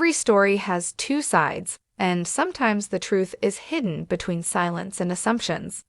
Every story has two sides, and sometimes the truth is hidden between silence and assumptions.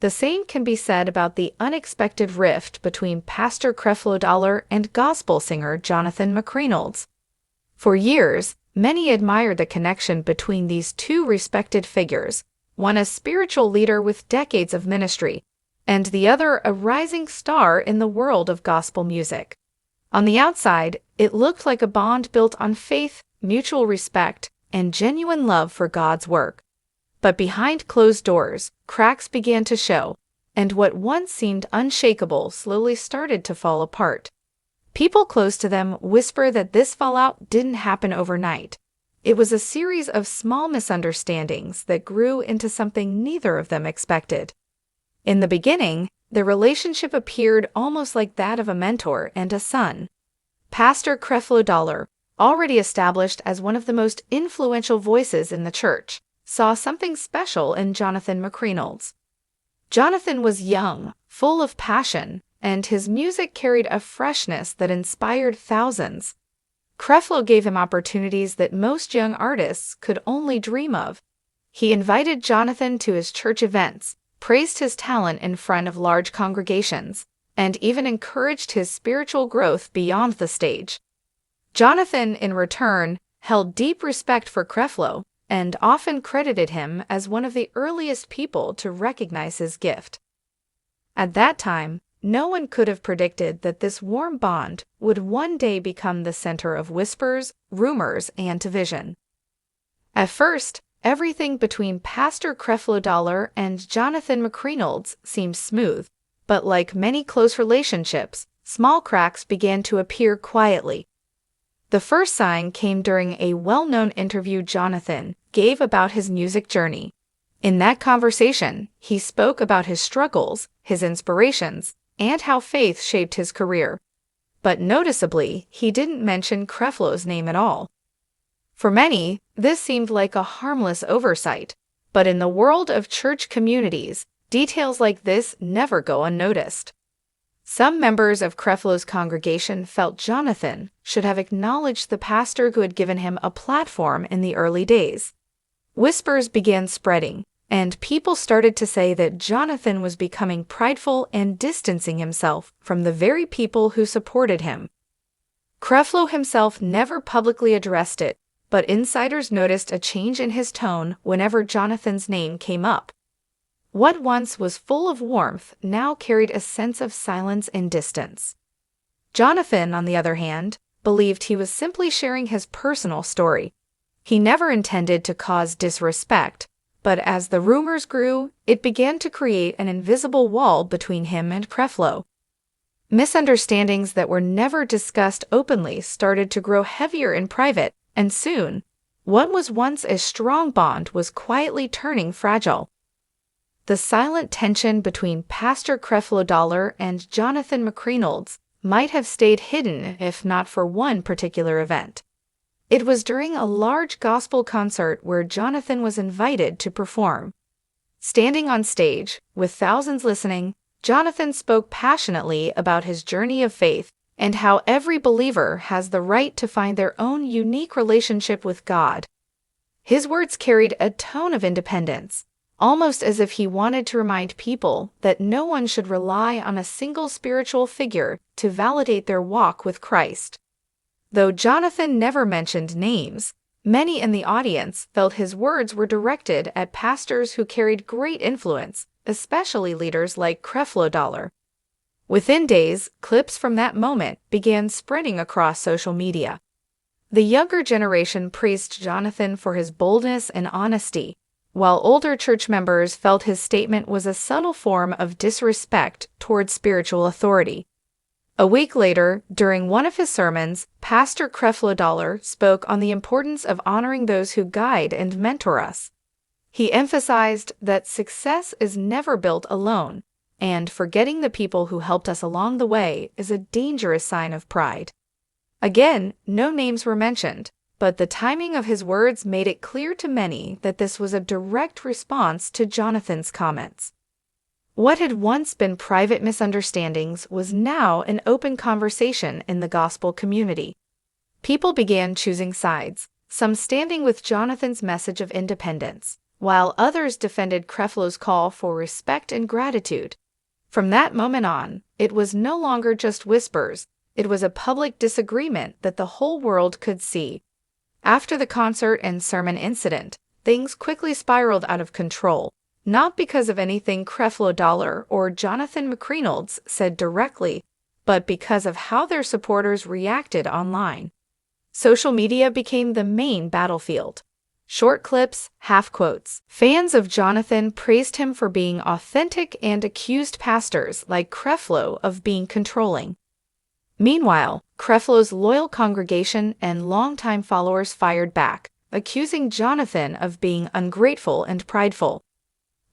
The same can be said about the unexpected rift between Pastor Creflo and gospel singer Jonathan McReynolds. For years, many admired the connection between these two respected figures, one a spiritual leader with decades of ministry, and the other a rising star in the world of gospel music. On the outside, it looked like a bond built on faith, mutual respect, and genuine love for God's work. But behind closed doors, cracks began to show, and what once seemed unshakable slowly started to fall apart. People close to them whisper that this fallout didn't happen overnight. It was a series of small misunderstandings that grew into something neither of them expected. In the beginning, the relationship appeared almost like that of a mentor and a son. Pastor Creflo, already established as one of the most influential voices in the church, saw something special in Jonathan McReynolds. Jonathan was young, full of passion, and his music carried a freshness that inspired thousands. Creflo gave him opportunities that most young artists could only dream of. He invited Jonathan to his church events, praised his talent in front of large congregations, and even encouraged his spiritual growth beyond the stage. Jonathan, in return, held deep respect for Creflo and often credited him as one of the earliest people to recognize his gift. At that time, no one could have predicted that this warm bond would one day become the center of whispers, rumors, and division. At first, everything between Pastor Creflo and Jonathan McReynolds seemed smooth, but like many close relationships, small cracks began to appear quietly. The first sign came during a well-known interview Jonathan gave about his music journey. In that conversation, he spoke about his struggles, his inspirations, and how faith shaped his career. But noticeably, he didn't mention Creflo's name at all. For many, this seemed like a harmless oversight, but in the world of church communities, details like this never go unnoticed. Some members of Creflo's congregation felt Jonathan should have acknowledged the pastor who had given him a platform in the early days. Whispers began spreading, and people started to say that Jonathan was becoming prideful and distancing himself from the very people who supported him. Creflo himself never publicly addressed it, but insiders noticed a change in his tone whenever Jonathan's name came up. What once was full of warmth now carried a sense of silence and distance. Jonathan, on the other hand, believed he was simply sharing his personal story. He never intended to cause disrespect, but as the rumors grew, it began to create an invisible wall between him and Creflo. Misunderstandings that were never discussed openly started to grow heavier in private, and soon, what was once a strong bond was quietly turning fragile. The silent tension between Pastor Creflo and Jonathan McReynolds might have stayed hidden if not for one particular event. It was during a large gospel concert where Jonathan was invited to perform. Standing on stage, with thousands listening, Jonathan spoke passionately about his journey of faith and how every believer has the right to find their own unique relationship with God. His words carried a tone of independence, almost as if he wanted to remind people that no one should rely on a single spiritual figure to validate their walk with Christ. Though Jonathan never mentioned names, many in the audience felt his words were directed at pastors who carried great influence, especially leaders like Creflo. Within days, clips from that moment began spreading across social media. The younger generation praised Jonathan for his boldness and honesty, while older church members felt his statement was a subtle form of disrespect towards spiritual authority. A week later, during one of his sermons, Pastor Creflo spoke on the importance of honoring those who guide and mentor us. He emphasized that success is never built alone, and forgetting the people who helped us along the way is a dangerous sign of pride. Again, no names were mentioned, but the timing of his words made it clear to many that this was a direct response to Jonathan's comments. What had once been private misunderstandings was now an open conversation in the gospel community. People began choosing sides, some standing with Jonathan's message of independence, while others defended Creflo's call for respect and gratitude. From that moment on, it was no longer just whispers, it was a public disagreement that the whole world could see. After the concert and sermon incident, things quickly spiraled out of control, not because of anything Creflo or Jonathan McReynolds said directly, but because of how their supporters reacted online. Social media became the main battlefield. Short clips, half-quotes. Fans of Jonathan praised him for being authentic and accused pastors like Creflo of being controlling. Meanwhile, Creflo's loyal congregation and longtime followers fired back, accusing Jonathan of being ungrateful and prideful.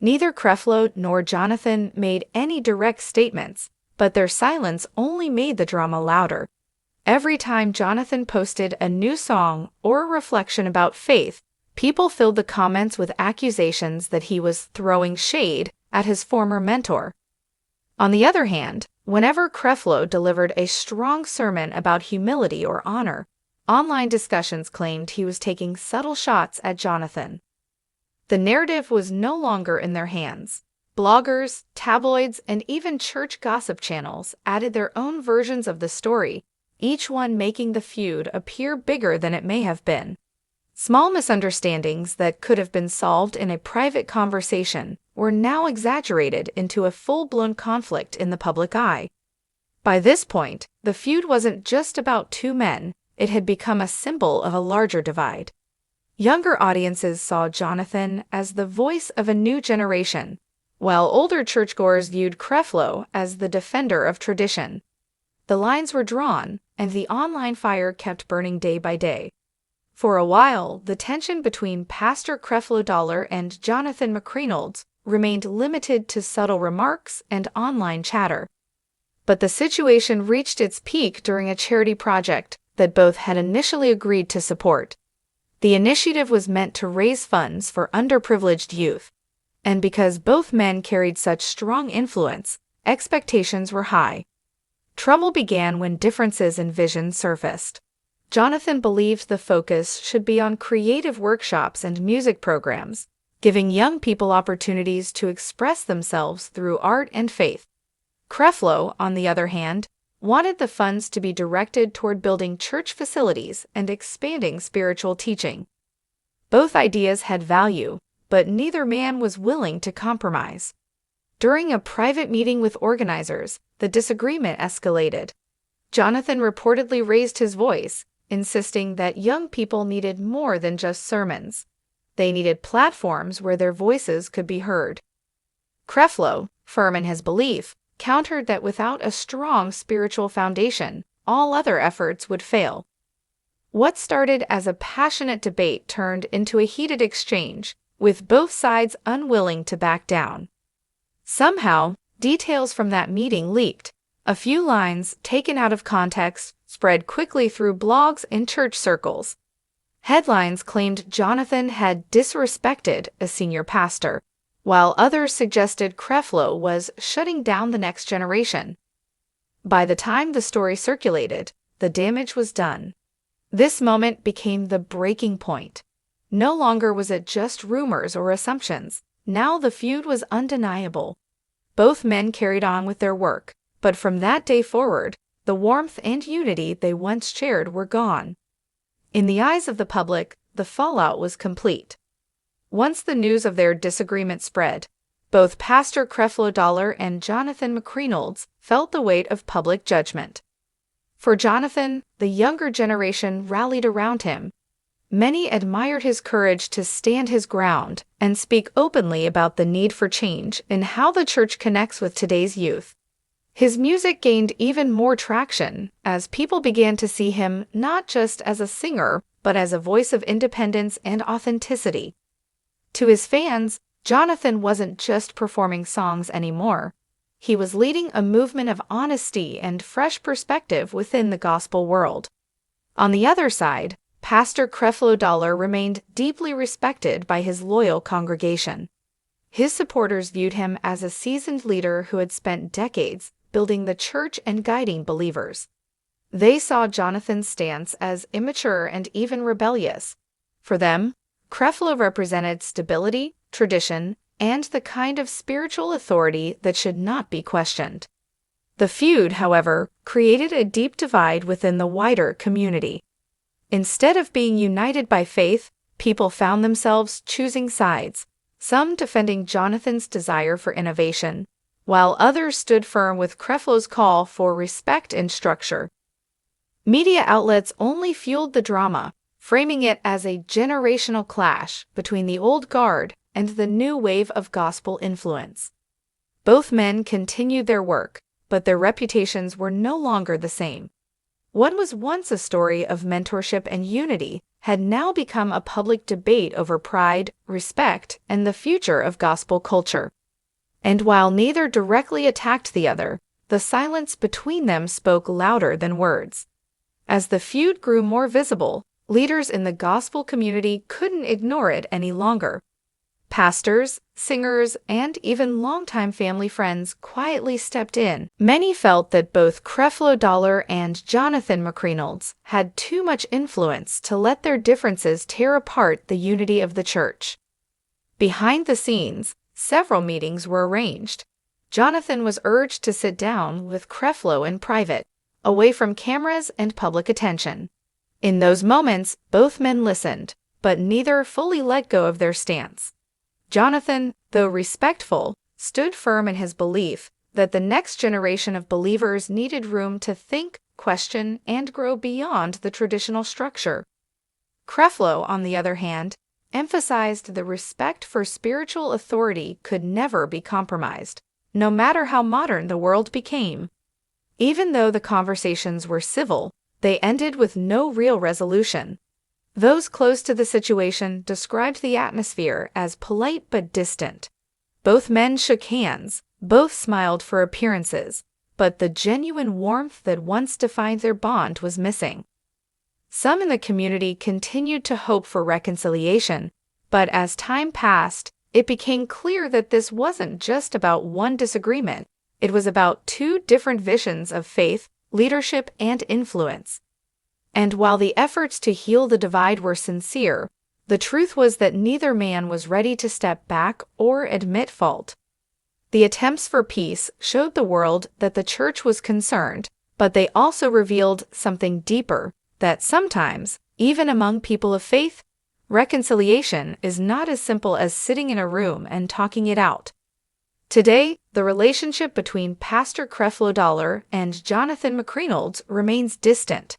Neither Creflo nor Jonathan made any direct statements, but their silence only made the drama louder. Every time Jonathan posted a new song or a reflection about faith, people filled the comments with accusations that he was throwing shade at his former mentor. On the other hand, whenever Creflo delivered a strong sermon about humility or honor, online discussions claimed he was taking subtle shots at Jonathan. The narrative was no longer in their hands. Bloggers, tabloids, and even church gossip channels added their own versions of the story, each one making the feud appear bigger than it may have been. Small misunderstandings that could have been solved in a private conversation were now exaggerated into a full-blown conflict in the public eye. By this point, the feud wasn't just about two men, it had become a symbol of a larger divide. Younger audiences saw Jonathan as the voice of a new generation, while older churchgoers viewed Creflo as the defender of tradition. The lines were drawn, and the online fire kept burning day by day. For a while, the tension between Pastor Creflo and Jonathan McReynolds remained limited to subtle remarks and online chatter. But the situation reached its peak during a charity project that both had initially agreed to support. The initiative was meant to raise funds for underprivileged youth, and because both men carried such strong influence, expectations were high. Trouble began when differences in vision surfaced. Jonathan believed the focus should be on creative workshops and music programs, giving young people opportunities to express themselves through art and faith. Creflo, on the other hand, wanted the funds to be directed toward building church facilities and expanding spiritual teaching. Both ideas had value, but neither man was willing to compromise. During a private meeting with organizers, the disagreement escalated. Jonathan reportedly raised his voice, insisting that young people needed more than just sermons. They needed platforms where their voices could be heard. Creflo, firm in his belief, countered that without a strong spiritual foundation, all other efforts would fail. What started as a passionate debate turned into a heated exchange, with both sides unwilling to back down. Somehow, details from that meeting leaked. A few lines, taken out of context, spread quickly through blogs and church circles. Headlines claimed Jonathan had disrespected a senior pastor, while others suggested Creflo was shutting down the next generation. By the time the story circulated, the damage was done. This moment became the breaking point. No longer was it just rumors or assumptions. Now the feud was undeniable. Both men carried on with their work, but from that day forward, the warmth and unity they once shared were gone. In the eyes of the public, the fallout was complete. Once the news of their disagreement spread, both Pastor Creflo and Jonathan McReynolds felt the weight of public judgment. For Jonathan, the younger generation rallied around him. Many admired his courage to stand his ground and speak openly about the need for change in how the church connects with today's youth. His music gained even more traction as people began to see him not just as a singer, but as a voice of independence and authenticity. To his fans, Jonathan wasn't just performing songs anymore. He was leading a movement of honesty and fresh perspective within the gospel world. On the other side, Pastor Creflo remained deeply respected by his loyal congregation. His supporters viewed him as a seasoned leader who had spent decades building the church and guiding believers. They saw Jonathan's stance as immature and even rebellious. For them, Creflo represented stability, tradition, and the kind of spiritual authority that should not be questioned. The feud, however, created a deep divide within the wider community. Instead of being united by faith, people found themselves choosing sides, some defending Jonathan's desire for innovation, while others stood firm with Creflo's call for respect and structure. Media outlets only fueled the drama, framing it as a generational clash between the old guard and the new wave of gospel influence. Both men continued their work, but their reputations were no longer the same. What was once a story of mentorship and unity had now become a public debate over pride, respect, and the future of gospel culture. And while neither directly attacked the other, the silence between them spoke louder than words. As the feud grew more visible, leaders in the gospel community couldn't ignore it any longer. Pastors, singers, and even longtime family friends quietly stepped in. Many felt that both Creflo and Jonathan McReynolds had too much influence to let their differences tear apart the unity of the church. Behind the scenes, several meetings were arranged. Jonathan was urged to sit down with Creflo in private, away from cameras and public attention. In those moments, both men listened, but neither fully let go of their stance. Jonathan, though respectful, stood firm in his belief that the next generation of believers needed room to think, question, and grow beyond the traditional structure. Creflo, on the other hand, emphasized the respect for spiritual authority could never be compromised, no matter how modern the world became. Even though the conversations were civil, they ended with no real resolution. Those close to the situation described the atmosphere as polite but distant. Both men shook hands, both smiled for appearances, but the genuine warmth that once defined their bond was missing. Some in the community continued to hope for reconciliation, but as time passed, it became clear that this wasn't just about one disagreement. It was about two different visions of faith, leadership, and influence. And while the efforts to heal the divide were sincere, the truth was that neither man was ready to step back or admit fault. The attempts for peace showed the world that the church was concerned, but they also revealed something deeper, that sometimes, even among people of faith, reconciliation is not as simple as sitting in a room and talking it out. Today, the relationship between Pastor Creflo and Jonathan McReynolds remains distant.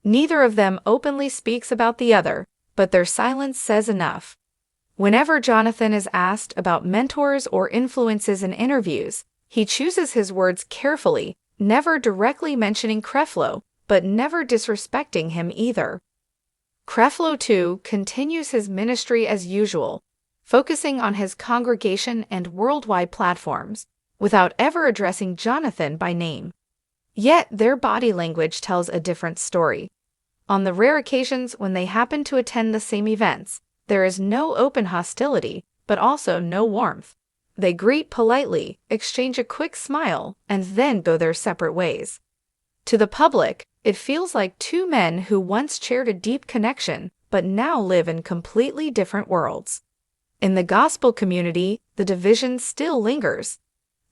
Neither of them openly speaks about the other, but their silence says enough. Whenever Jonathan is asked about mentors or influences in interviews, he chooses his words carefully, never directly mentioning Creflo, but never disrespecting him either. Creflo, too, continues his ministry as usual, focusing on his congregation and worldwide platforms, without ever addressing Jonathan by name. Yet their body language tells a different story. On the rare occasions when they happen to attend the same events, there is no open hostility, but also no warmth. They greet politely, exchange a quick smile, and then go their separate ways. To the public, it feels like two men who once shared a deep connection, but now live in completely different worlds. In the gospel community, the division still lingers.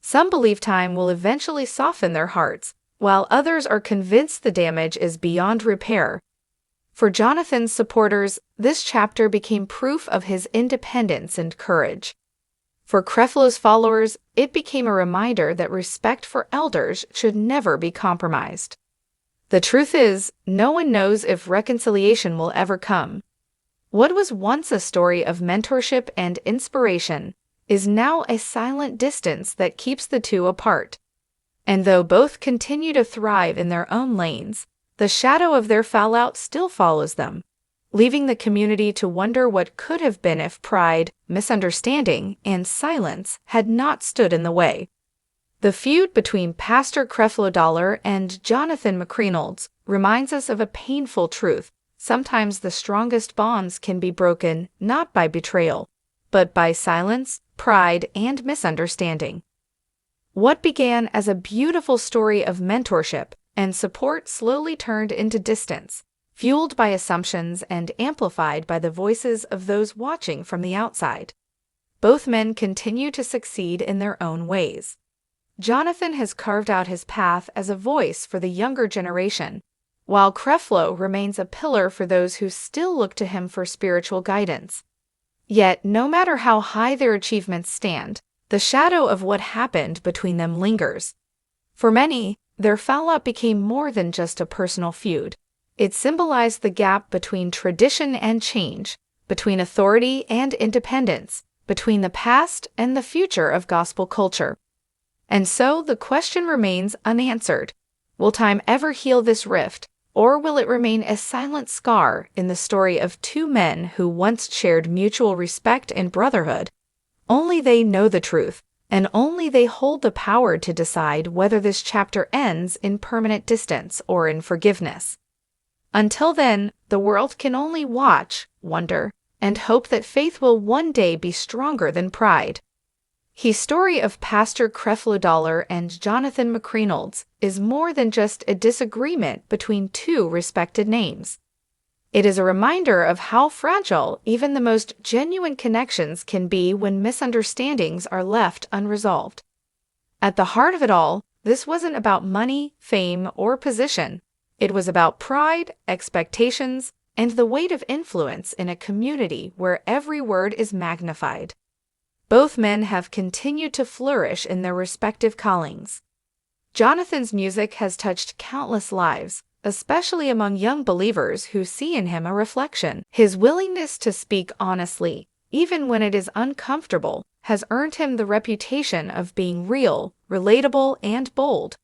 Some believe time will eventually soften their hearts, while others are convinced the damage is beyond repair. For Jonathan's supporters, this chapter became proof of his independence and courage. For Creflo's followers, it became a reminder that respect for elders should never be compromised. The truth is, no one knows if reconciliation will ever come. What was once a story of mentorship and inspiration is now a silent distance that keeps the two apart. And though both continue to thrive in their own lanes, the shadow of their fallout still follows them, leaving the community to wonder what could have been if pride, misunderstanding, and silence had not stood in the way. The feud between Pastor Creflo and Jonathan McReynolds reminds us of a painful truth. Sometimes the strongest bonds can be broken not by betrayal, but by silence, pride, and misunderstanding. What began as a beautiful story of mentorship and support slowly turned into distance, fueled by assumptions and amplified by the voices of those watching from the outside. Both men continue to succeed in their own ways. Jonathan has carved out his path as a voice for the younger generation, while Creflo remains a pillar for those who still look to him for spiritual guidance. Yet, no matter how high their achievements stand, the shadow of what happened between them lingers. For many, their fallout became more than just a personal feud. It symbolized the gap between tradition and change, between authority and independence, between the past and the future of gospel culture. And so the question remains unanswered. Will time ever heal this rift, or will it remain a silent scar in the story of two men who once shared mutual respect and brotherhood? Only they know the truth, and only they hold the power to decide whether this chapter ends in permanent distance or in forgiveness. Until then, the world can only watch, wonder, and hope that faith will one day be stronger than pride. His story of Pastor Creflo and Jonathan McReynolds is more than just a disagreement between two respected names. It is a reminder of how fragile even the most genuine connections can be when misunderstandings are left unresolved. At the heart of it all, this wasn't about money, fame, or position. It was about pride, expectations, and the weight of influence in a community where every word is magnified. Both men have continued to flourish in their respective callings. Jonathan's music has touched countless lives, especially among young believers who see in him a reflection. His willingness to speak honestly, even when it is uncomfortable, has earned him the reputation of being real, relatable, and bold.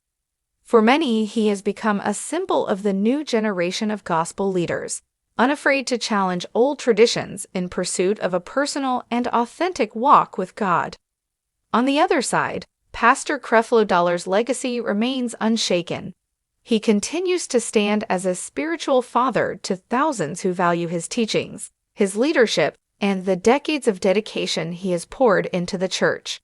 For many, he has become a symbol of the new generation of gospel leaders, unafraid to challenge old traditions in pursuit of a personal and authentic walk with God. On the other side, Pastor Creflo's legacy remains unshaken. He continues to stand as a spiritual father to thousands who value his teachings, his leadership, and the decades of dedication he has poured into the church.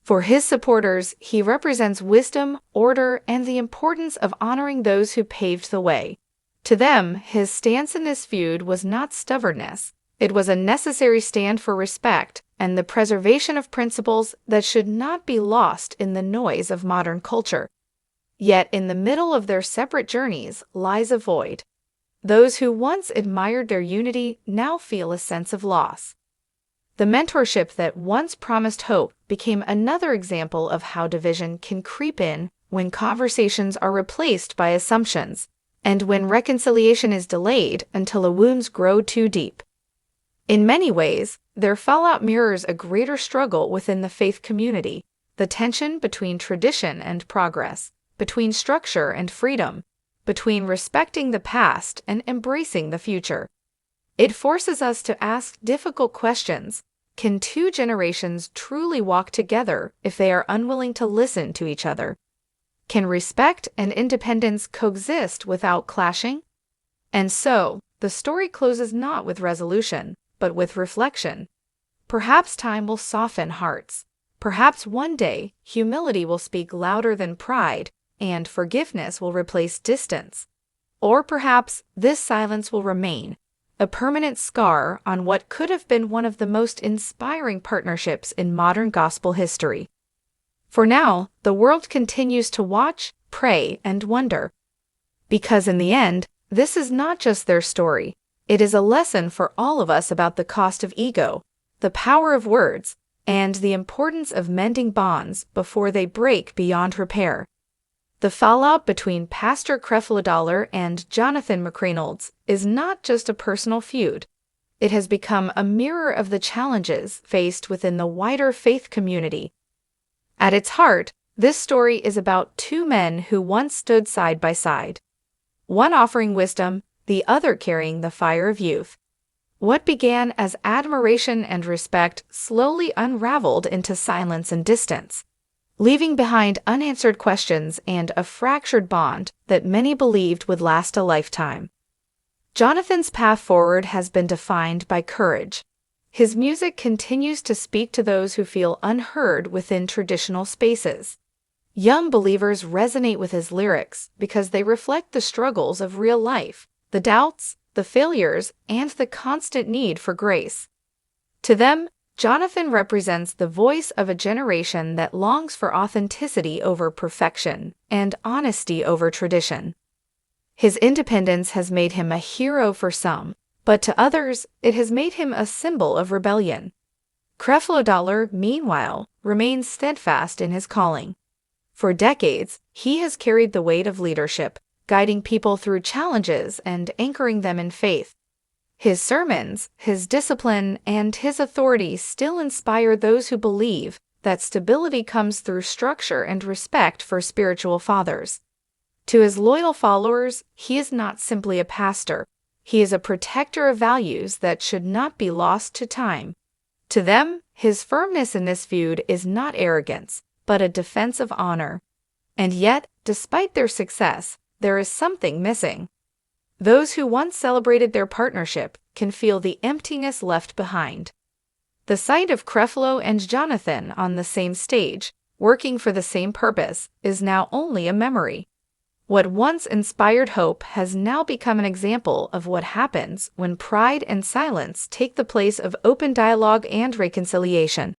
For his supporters, he represents wisdom, order, and the importance of honoring those who paved the way. To them, his stance in this feud was not stubbornness. It was a necessary stand for respect and the preservation of principles that should not be lost in the noise of modern culture. Yet in the middle of their separate journeys lies a void. Those who once admired their unity now feel a sense of loss. The mentorship that once promised hope became another example of how division can creep in when conversations are replaced by assumptions, and when reconciliation is delayed until the wounds grow too deep. In many ways, their fallout mirrors a greater struggle within the faith community, the tension between tradition and progress, between structure and freedom, between respecting the past and embracing the future. It forces us to ask difficult questions. Can two generations truly walk together if they are unwilling to listen to each other? Can respect and independence coexist without clashing? And so, the story closes not with resolution, but with reflection. Perhaps time will soften hearts. Perhaps one day, humility will speak louder than pride, and forgiveness will replace distance. Or perhaps this silence will remain, a permanent scar on what could have been one of the most inspiring partnerships in modern gospel history. For now, the world continues to watch, pray, and wonder. Because in the end, this is not just their story. It is a lesson for all of us about the cost of ego, the power of words, and the importance of mending bonds before they break beyond repair. The fallout between Pastor Creflo and Jonathan McReynolds is not just a personal feud. It has become a mirror of the challenges faced within the wider faith community. At its heart, this story is about two men who once stood side by side. One offering wisdom, the other carrying the fire of youth. What began as admiration and respect slowly unraveled into silence and distance, leaving behind unanswered questions and a fractured bond that many believed would last a lifetime. Jonathan's path forward has been defined by courage. His music continues to speak to those who feel unheard within traditional spaces. Young believers resonate with his lyrics because they reflect the struggles of real life, the doubts, the failures, and the constant need for grace. To them, Jonathan represents the voice of a generation that longs for authenticity over perfection and honesty over tradition. His independence has made him a hero for some, but to others, it has made him a symbol of rebellion. Creflo, meanwhile, remains steadfast in his calling. For decades, he has carried the weight of leadership, guiding people through challenges and anchoring them in faith. His sermons, his discipline, and his authority still inspire those who believe that stability comes through structure and respect for spiritual fathers. To his loyal followers, he is not simply a pastor. He is a protector of values that should not be lost to time. To them, his firmness in this feud is not arrogance, but a defense of honor. And yet, despite their success, there is something missing. Those who once celebrated their partnership can feel the emptiness left behind. The sight of Creflo and Jonathan on the same stage, working for the same purpose, is now only a memory. What once inspired hope has now become an example of what happens when pride and silence take the place of open dialogue and reconciliation.